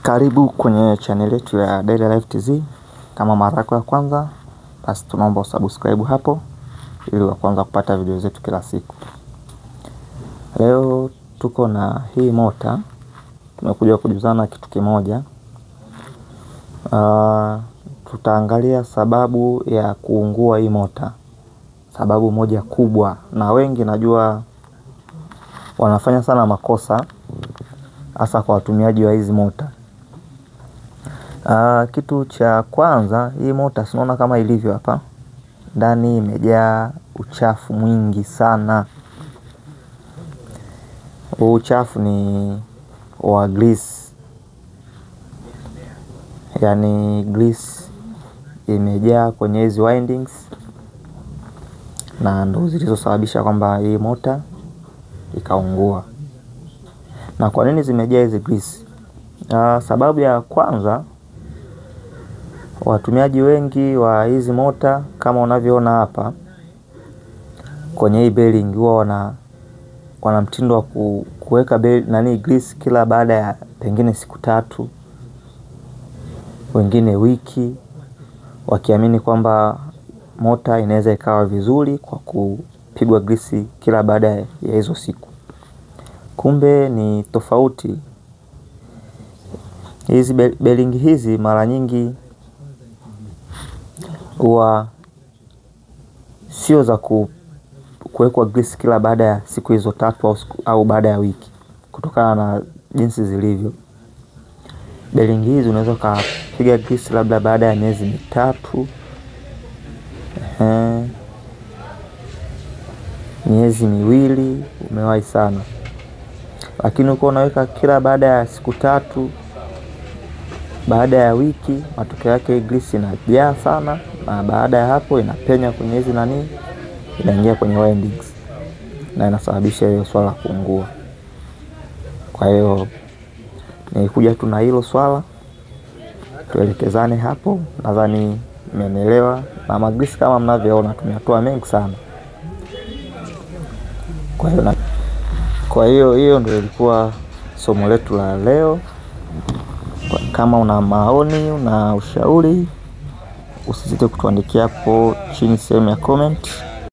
Karibu kwenye channel yetu ya Daily Life TZ. Kama mara yako ya kwanza, basi tunaomba usubscribe hapo ili wa kwanza kupata video zetu kila siku. Leo tuko na hii mota. Tumekuja kujuzana kitu kimoja. Tutaangalia sababu ya kuungua hii mota. Sababu moja kubwa, na wengi najua wanafanya sana makosa hasa kwa watumiaji wa hizi mota. Kitu cha kwanza, hii mota tunaona kama ilivyo hapa, ndani imejaa uchafu mwingi sana. Uchafu ni wa grease, yani grease imejaa kwenye hizi windings, na ndo zilizosababisha kwamba hii mota ikaungua. Na kwa nini zimejaa hizi grease? Sababu ya kwanza, watumiaji wengi wa hizi mota kama unavyoona hapa kwenye hii bearing huwa wana mtindo wa kuweka grease kila baada ya pengine siku 3, wengine wiki, wakiamini kwamba mota inaweza ikawa vizuri kwa kupigwa grease kila baada ya hizo siku. Kumbe ni tofauti. Hizi bearing hizi mara nyingi huwa sio za kuwekwa grease kila baada ya siku hizo 3 au baada ya wiki, kutokana na jinsi zilivyo. Bearing hizi unaweza kupiga grease labda baada ya miezi 3, miezi 2 umewahi sana. Lakini uko unaweka kila baada ya siku 3, baada ya wiki, matokeo yake grease inajaa sana, na baada ya hapo inapenya kwenye hizi inaingia kwenye windings na inasababisha hiyo swala kuungua. Kwa hiyo nilikuja tu na hilo swala tuelekezane hapo. Nadhani mmenielewa. Na magrease kama mnavyoona tumetoa mengi sana. Kwa hiyo ndio ilikuwa somo letu la leo. Kama una maoni, una ushauri, usisite kutuandikia hapo chini sehemu ya comment.